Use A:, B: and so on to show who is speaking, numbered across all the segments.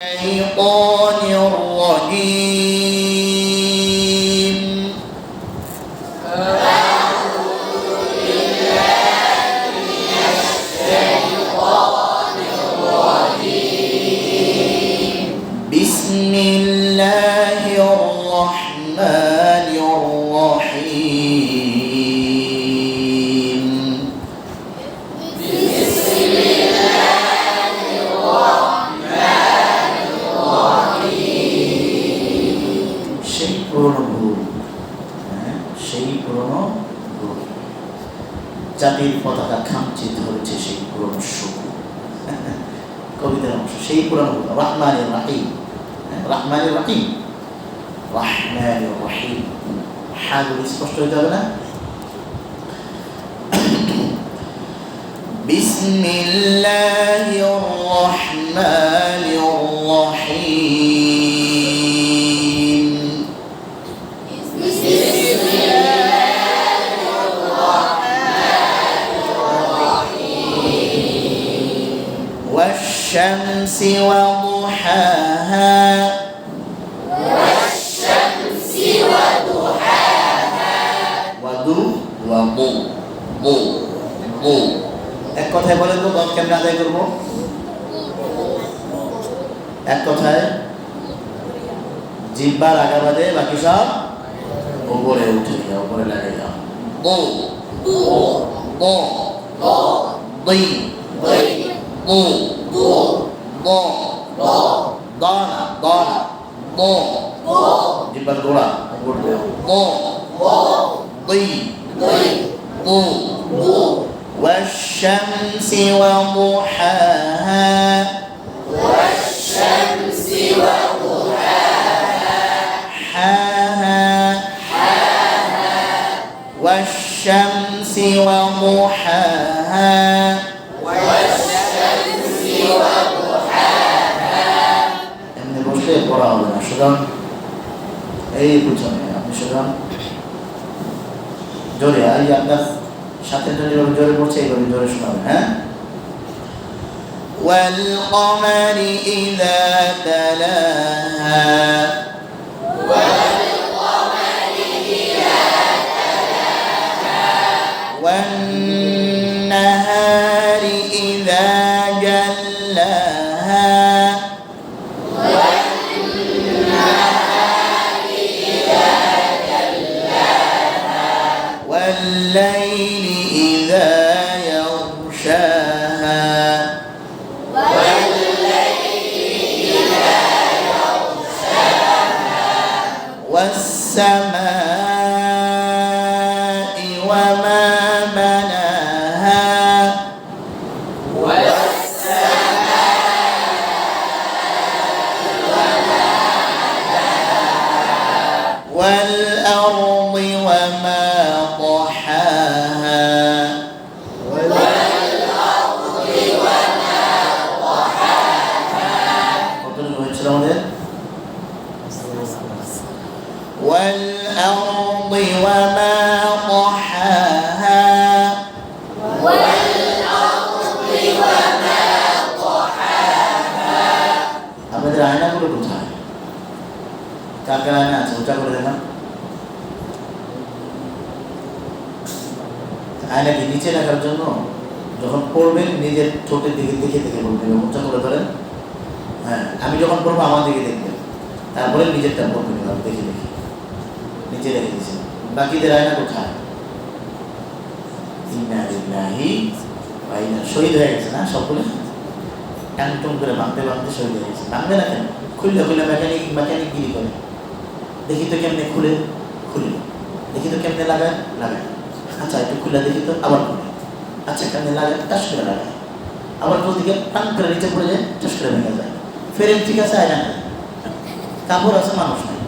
A: الشيطان الرجيم بسم الله الرحمن الرحيم সেই পুরনো ভুল জাতির পতাকা খামচিত হয়েছে সেই পুরনো শুকু কবিতার অংশ সেই পুরনো ভুল রহমানির রহিম রহমানির রহিম রহমানির রহিম হাগুলো স্পষ্ট হইতে হবে না বিসমিল্লাহির রহমানির রহিম والشمس وضحاها এক কথায় বলেন তো দম কেমন আদায় করবো এক কথায় জিহ্বার আগা বাদে বাকি সব উপরে উঠে যাও উপরে লাগে যাও বো বো বো বই বো বো বো দানা দানা বো জিহ্বার গোড়া উপরে বো বই বো والشمس وضحاها حاها والشمس وضحاها এমনি বসে পড়া হবে না সুতরাং এই বুঝছেন আপনি সুতরাং জোরে এই আপনার সাথে যেভাবে জোরে পড়ছে এইভাবে জোরে শোনাবেন হ্যাঁ والقمر إذا تلاها والنهار إذا جلاها والليل إذا يغشاها والسماء وما بناها والأرض وما طحاها والأرض وما طحاها আমাদের আয়নাগুলো কোথায় কার কার আয়না আছে ওটা করে দেখান আয়নাকে নিচে রাখার জন্য যখন পড়বেন নিজের ঠোঁটের দিকে দেখে দেখে বলবেন উঁচা করে ধরেন হ্যাঁ আমি যখন পড়বো আমার দিকে দেখবেন তারপরে নিজেরটা পড়বেন দেখে দেখে নিচে রেখে দিয়েছে বাকিদের আয়না কোথায় শহীদ হয়ে গেছে না সবগুলো ট্যাংটুম করে ভাঙতে ভাঙতে শহীদ হয়ে গেছে ভাঙবে না কেন খুললে খুলে মেকানিক গিরি করে দেখি তো কেমনে খুলে দেখি তো কেমনে লাগায় আচ্ছা একটু খুলে দেখি তো আবার খুলে আচ্ছা কেমনে লাগায় টাস করে লাগায় আবার কোন দিকে টান করে নিচে পড়ে যায় টাস করে ভেঙে যায় ফ্রেম ঠিক আছে আয়না নেই কাপড় আছে মানুষ নেই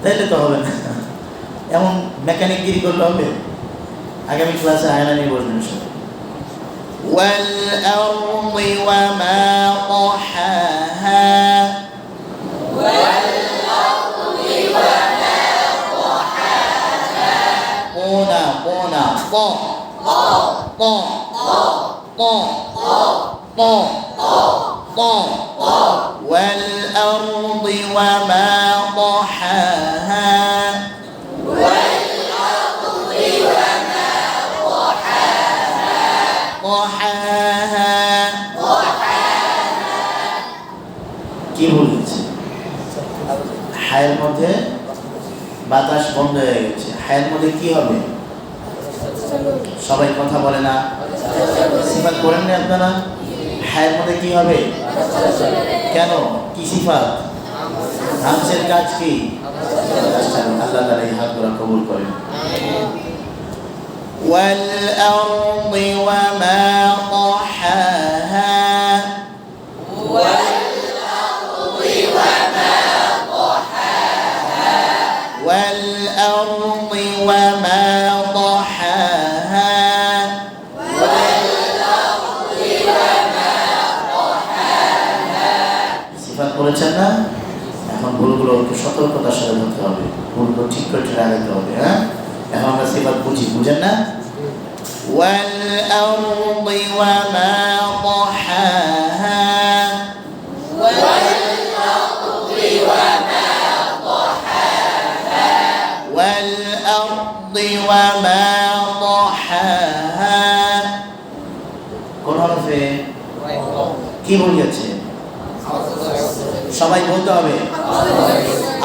A: তাইলে তো হবে না এমন মেকানিক গিরি করলে হবে আগামী ক্লাসে আয়না নিয়ে বসবেন সবাই والأرض وما طحاها ط ط ط ط والأرض وما ضحاها কি বলছে? হায়ের মধ্যে বাতাস বন্ধ হয়ে গেছে। হায়ের মধ্যে কি হবে? সবাই কথা বলে না, সিফাত করেন না আপনারা? হায়ের মধ্যে কি হবে? কেন? কি সিফাত? হামসের কাজ কি? আল্লাহ তাআলা এই হাতগুলো কবুল করেন। والأرض وما طحاها والأرض وما ضحاها সিফাত বলেছেন না? এখন ভুলগুলো একটু সতর্কতার সাথে ধরতে হবে, ভুলগুলো ঠিক করে লাগাতে হবে। হ্যাঁ, এখন আমরা সিফাত বুঝেন না? والأرض وما ضحاها والأرض وما ضحاها কোন হরফে? কি বলেছে? সবাই বলতে হবে।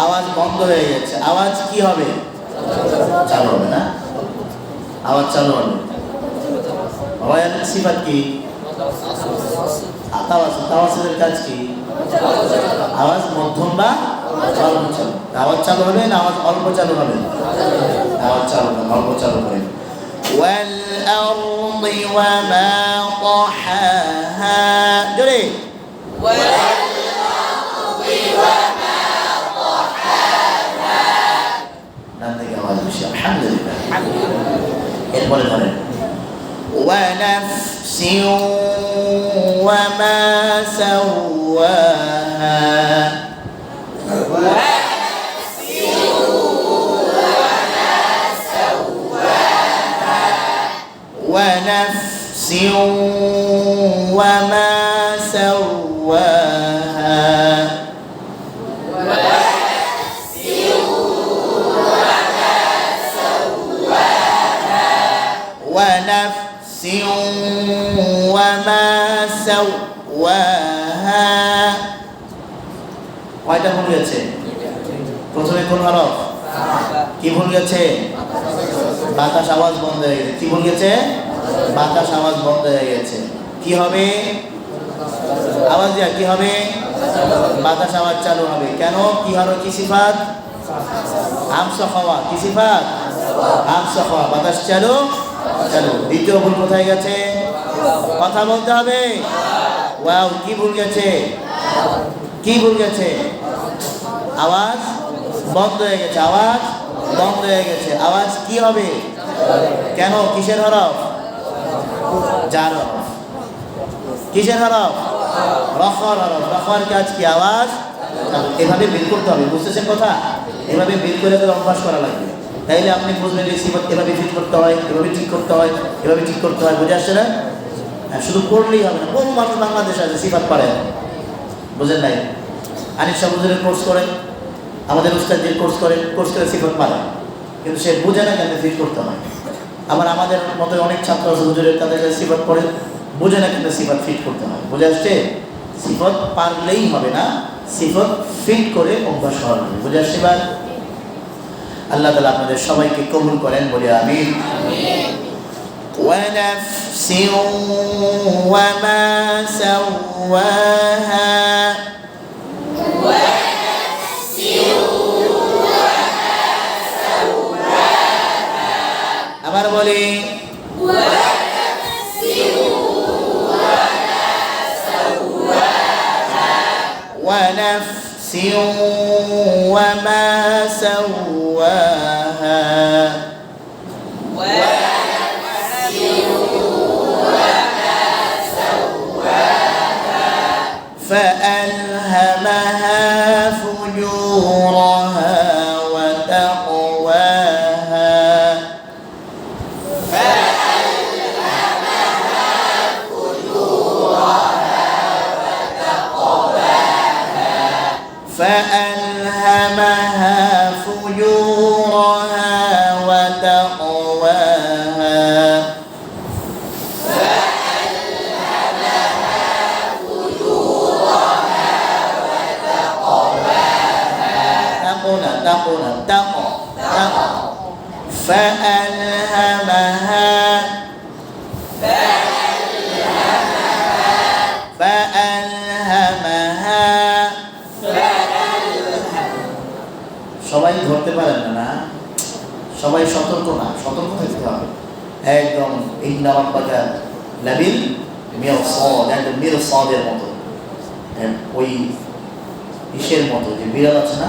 A: আওয়াজ বন্ধ হয়ে গেছে। আওয়াজ কি হবে? চালু হবে না? আওয়াজ চালু হবে। ওয়াইল সিফাত কি? তাওয়াসুদের কাজ কি? আওয়াজ মধ্যম বা চালু চালু। আওয়াজ চালু হবে না আওয়াজ অল্প চালু হবে? আওয়াজ চালু হবে, অল্প চালু হবে। ওয়াল আরদি ওয়া মা তাহাহা জোরে ওয়াল আরদি ওয়া মা তাহাহা নাম থেকে আওয়াজ বেশি। আলহামদুলিল্লাহ। এরপরে ধরেন ونفس وما سواها ونفس وما سواها ونفس وما سواها কয়টা ভুল গেছে? প্রথমে কোন হরফ? কি ভুল গেছে? বাতাস আওয়াজ বন্ধ হয়ে গেছে। কি ভুল গেছে? বাতাস আওয়াজ বন্ধ হয়ে গেছে। কি হবে? আওয়াজ দিয়া কি হবে? বাতাস আওয়াজ চালু হবে। কেন? কি হরফ? কি সিফাত? হামসা খাওয়া। কি সিফাত? হামসা খাওয়া। বাতাস চালু চালু। দ্বিতীয় ভুল কোথায় গেছে? কথা বলতে হবে। ওয়াও, কি ভুল গেছে? কি ভুল গেছে? আওয়াজ বন্ধ হয়ে গেছে। আওয়াজ বন্ধ হয়ে গেছে। আওয়াজ কি হবে? কেন? কিসের হরফ? জার হরফ। কিসের হরফ? রফার হরফ। রফার কাজ কি? আওয়াজ। এভাবে বের করতে হবে। বুঝতেছেন কথা? এভাবে বের করে তাহলে অভ্যাস করা লাগবে। তাইলে আপনি বুঝবেন এই সিফাত এভাবে ফিট করতে হয়, এভাবে ঠিক করতে হয়, এভাবে ঠিক করতে হয়। বুঝে আসছে না? শুধু পড়লেই হবে না। কোন মানুষ বাংলাদেশ আছে সিফাত পারে? বুঝেন নাই? আনিস শাহ হুজুরের কোর্স করেন, আমাদের উস্তাদ যে কোর্স করে সিফাত পারে, কিন্তু সে বুঝে না কেন ফিট করতে হয়। আবার আমাদের মতো অনেক ছাত্র আছে হুজুরের, তাদের কাছে সিফাত পড়ে, বুঝে না কিন্তু সিফাত ফিট করতে হয়। বুঝে আসছে? সিফাত পারলেই হবে না, সিফাত ফিট করে অভ্যাস করা হবে। বুঝে আসছে? এবার আল্লাহ তাআলা আপনাদের সবাইকে কবুল করেন, বলি আমিন। ونفس وما سواها ونفس وما سواها আবার বলি ونفس وما سواها ونفس وما سواها فألهمها فجورها وتقواها فألهمها فجورها فألهمها فجورها وتقواها فألهمها সবাই ধরতে পারেন না, সবাই সতর্ক না, সতর্ক থাকতে হবে একদম। ইন্না রাব্বাকা লাবিল মিরসাদ, একদম মিরসাদের মতো, ওই ইসের মতো, যে বিড়াল আছে না,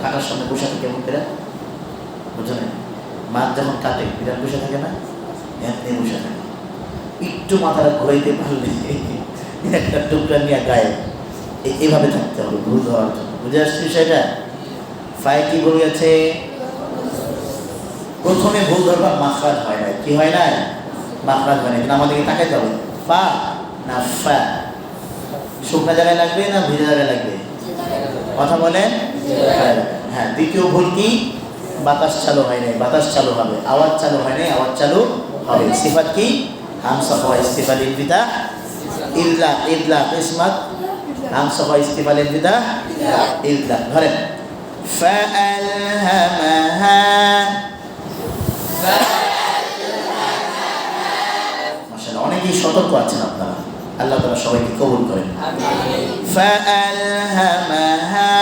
A: কাটার সামনে বসে থাকে কেমন করে, বুঝলেন? মাছ যখন কাটে বিড়াল বসে থাকে না, এমনি বসে থাকে। একটু মাথাটা ঘুরাইতে পারলে একটা টুকরা নিয়ে গায়ে, এইভাবে থাকতে হবে ভুল ধরার জন্য। বুঝে আসছি সেটা? ফায় কি বলে গেছে? প্রথমে ভুল ধরবার মাখরাজ হয় না। কি হয় না? মাখরাজ হয় না। কিন্তু আমাদেরকে তাকাইতে হবে, ফা না ফা, শুকনা জায়গায় লাগবে না ভিজা জায়গায় লাগবে? কথা বলেন। হ্যাঁ, দ্বিতীয় ভুল কি? বাতাস চালু হয় নাই, বাতাস চালু হবে। আওয়াজ চালু হয় নাই, আওয়াজ চালু হবে। সিফাত কি? হামসা হয় ইস্তিফাল ইনবিদা ইল্লা ইল্লা কিসমাত, হামসা হয় ইস্তিফাল ইনবিদা ইল্লা। ধরেন فألهمها, মাশাআল্লাহ, অনেকেই সতর্ক আছেন আপনারা। আল্লাহ তাআলা সবাইকে কবুল করেন। فألهمها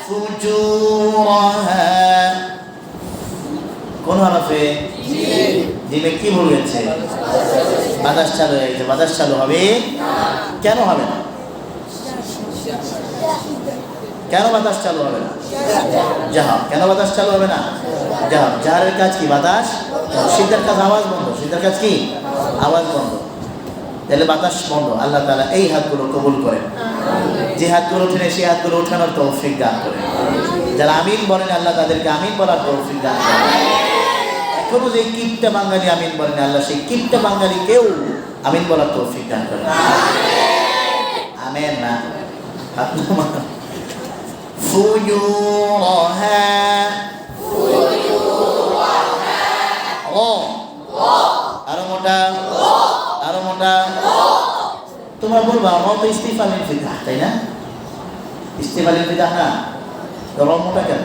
A: فجورها, কোন হরফে? জিমে। কি ভুল গেছে? বাতাস চালু হয়ে গেছে। বাতাস চালু হবে? কেন হবে না? কেন বাতাস চালু হবে না? জাহাব। কেন বাতাস চালু হবে না? জাহাব। জাহারের কাজ কি? বাতাস। সিদ্ধার কাজ আওয়াজ বন্ধ। সিদ্ধার কাজ কি? আওয়াজ বন্ধ। তাহলে বাতাস বন্ধ। আল্লাহ তাআলা এই হাতগুলো কবুল করেন। যে হাতগুলো উঠে সেই হাতগুলো ওঠানোর তৌফিক দান করেন। যারা আমিন বলেন আল্লাহ তাদেরকে আমিন বলার তৌফিক দান করেন। এখনো যে কিপটা বাঙালি আমিন বলেন, আল্লাহ সেই কিপটা বাঙালিকেও আমিন বলার তৌফিক দান করেন। আমিন না? ফুজুরহা, আরো মোটা, আরো মোটা। তোমরা বলবা র তো ইস্তিফালের ফিদাহ, তাই না? ইস্তিফালের ফিদাহ না, র মোটা কেন?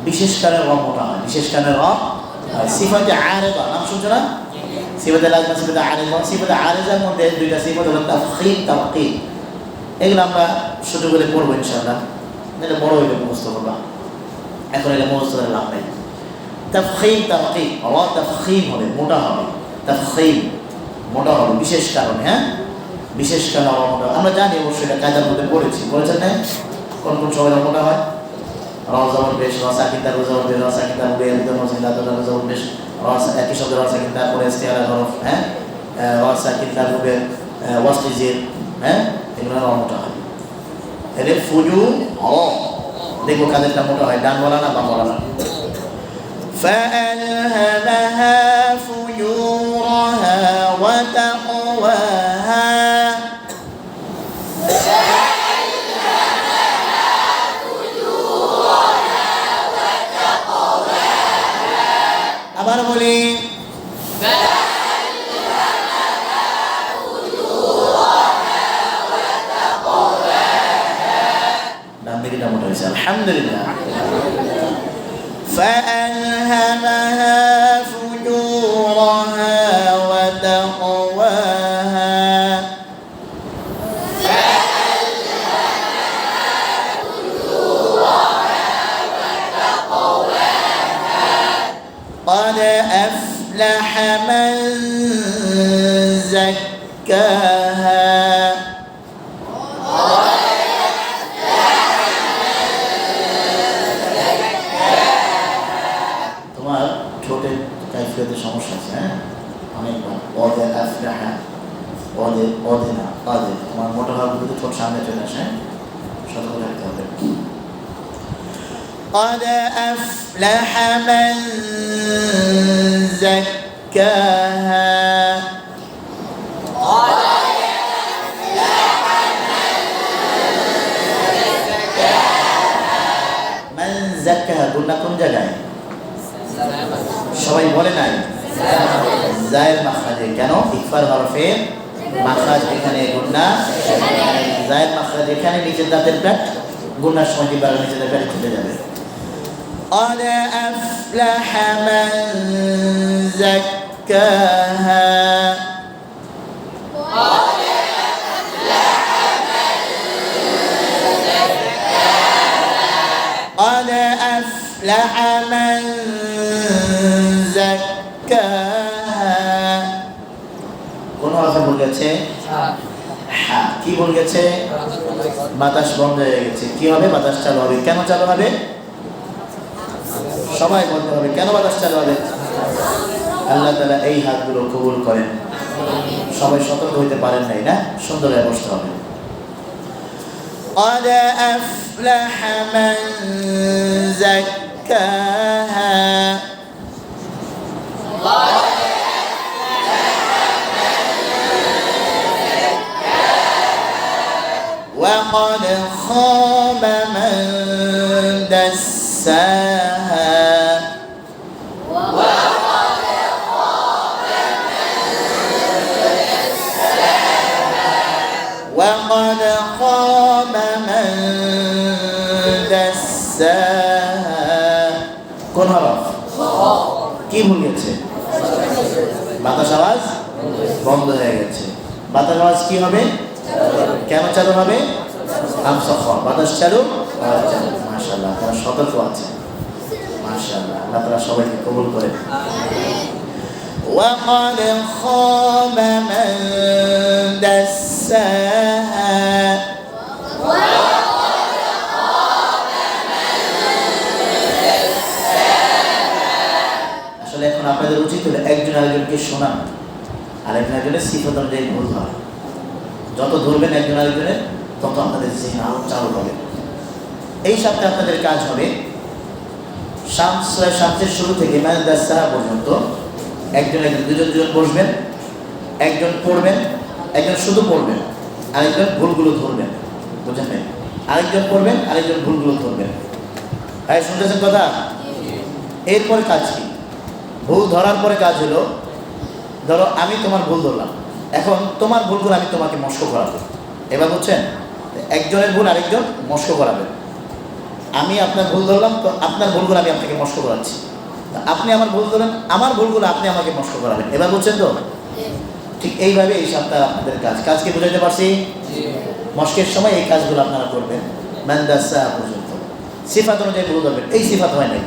A: বিশেষ কারণে র মোটা হয়। বিশেষ কারণে র সিফাতে আরেদা, নাম শুনছো না? সিফাতে লাজমা, সিফাতে আরেদা। সিফাতে আরেদার মধ্যে দুইটা সিফাত হলো তাফখীম, তাওকীদ। এগুলো আমরা ছোট করে পড়বো ইনশাআল্লাহ। এটা বড় হইলে মুখস্থ করবা, এখন এটা মুখস্থ করে লাভ নাই। তাফখীম, তাওকীদ। র তাফখীম হবে, মোটা হবে। তাফখীম মোটা হবে বিশেষ কারণে। হ্যাঁ, বিশেষ কারণে র মোটা। আমরা জানি অবশ্যই, এটা কায়দার মধ্যে পড়েছি। পড়েছেন না? কোন কোন সময় র মোটা হয়? র জবর পেশ, র সাকিন তার জবর পেশ, র সাকিন তার উবে একদম মসজিদা তার জবর পেশ, র একই শব্দ র সাকিন তার পরে ইস্তিআলা হরফ। হ্যাঁ, র সাকিন তার উবে ওয়াসলি জির। হ্যাঁ, এগুলো র মোটা হয়। তাহলে ফুজু র, দেখবো কাদেরটা মোটা হয়, ডান বলা না বাম বলা না। فألهمها فجورها وتقواها, আবার বলি ডান দিকেটা মোটা হয়েছে, আলহামদুলিল্লাহ। فألهمها فجورها وتقواها, قد أفلح من زكاها. তোমার ঠোঁটের কাইফিয়তে সমস্যা আছে। হ্যাঁ, অনেকবার পদে আফলাহা, পদে পদে না পদে, তোমার মোটা হওয়ার কিন্তু ঠোঁট সামনে চলে আসে। সতর্ক থাকতে হবে। قد أفلح من زكاها, قد أفلح যাক্কাহা গুন্না কোন জায়গায়? সবাই বলে নাই জায়ের মাখরাজে। কেন? ইকফার হরফে মাখরাজ এখানে গুন্না, জায়ের মাখরাজ এখানে নিচের দাঁতের প্যাট গুন্নার সময় দিবার নিচের দাঁতের প্যাট ছুটে যাবে। قد أفلح من زكاها قد أفلح من زكاها কোন হরফে ভুল গেছে? হ্যাঁ। কি ভুল গেছে? বাতাস বন্ধ হয়ে গেছে। কি হবে? বাতাস চালু হবে। কেন চালু হবে? সবাই বলতে হবে কেন বাতাস চালু হবে? আল্লাহ তাআলা এই হাতগুলো কবুল করেন। সবাই সতর্ক হইতে পারেন নাই না? সুন্দর হয়ে বসতে হবে। قد أفلح من زكاها وقد خاب من دساها وقد خاب من دساها কোন হরফ? কি ভুল গেছে? বাতাস আওয়াজ বন্ধ হয়ে গেছে। বাতাস আওয়াজ কি হবে? কেন চালু হবে? বাতাস চালু। মাশাআল্লাহ, আপনারা সতর্ক আছেন। মাশাআল্লাহ, আল্লাহ তাআলা সবাইকে কবুল করেন। وقد خاب من دساها আসলে এখন আপনাদের উচিত হলো একজন আরেকজনকে শোনান, আরেকজন আরেকজনের সিফাত অনুযায়ী ভুল হয়। যত ধরবেন একজন আরেকজনের তত আপনাদের জিহ্ন আরো চালু হবে। এই সপ্তাহে আপনাদের কাজ হবে শামসের শুরু থেকে মানে দাসসাহা পর্যন্ত একজন দুজন বসবেন, একজন পড়বেন, একজন শুধু পড়বেন, আরেকজন ভুলগুলো ধরবেন। বুঝলেন? আরেকজন পড়বেন, আরেকজন ভুলগুলো ধরবেন। তাই শুনতেছেন কথা? এরপরে কাজ কি? ভুল ধরার পরে কাজ হলো, ধরো আমি তোমার ভুল ধরলাম, এখন তোমার ভুলগুলো আমি তোমাকে মস্ক করাবো। এবার বুঝছেন? একজনের ভুল আরেকজন মস্ক করাবেন। আমি আপনার ভুল ধরলাম, তো আপনার ভুলগুলো আমি আপনাকে মস্ক করাচ্ছি। আপনি আমার ভুল ধরেন, আমার ভুলগুলো আপনি আমাকে মস্ক করাবেন। এবার বুঝছেন তো? ঠিক এইভাবে এই সপ্তাহে আপনাদের কাজ কি বুঝাইতে পারছি? মস্কের সময় এই কাজগুলো আপনারা করবেন মান্দাসা পর্যন্ত। সিফাত অনুযায়ী ভুল ধরবেন। এই সিফাত হয় নাই,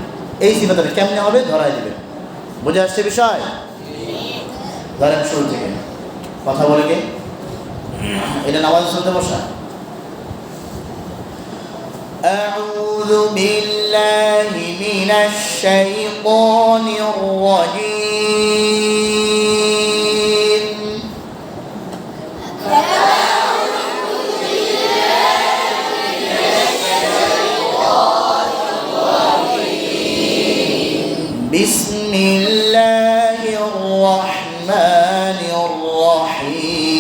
A: এই সিফাত হবে কেমনে হবে ধরাই দিবেন। বুঝে আসছে বিষয়? ধরেন শুরু থেকে কথা বলে গে এটা নামাজ শুনতে বসা। أعوذ بالله من الشيطان الرجيم بسم الله الرحمن الرحيم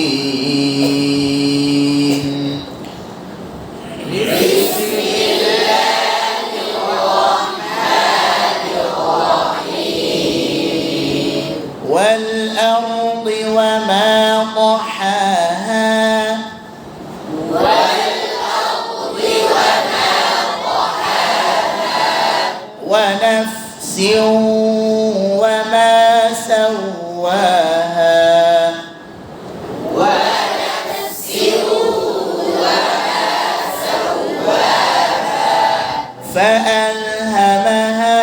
A: والأرض وما طحاها ونفس وما سواها فألهمها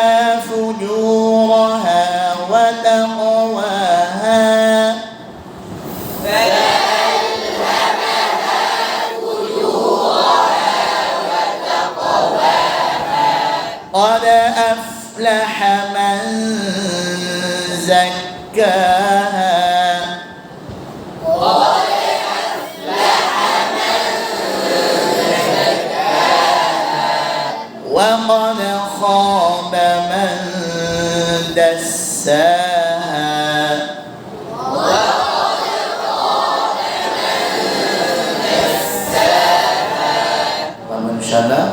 A: فجورها وتقواها قد أفلح من زكاها وقد خاب من دساها إن شاء الله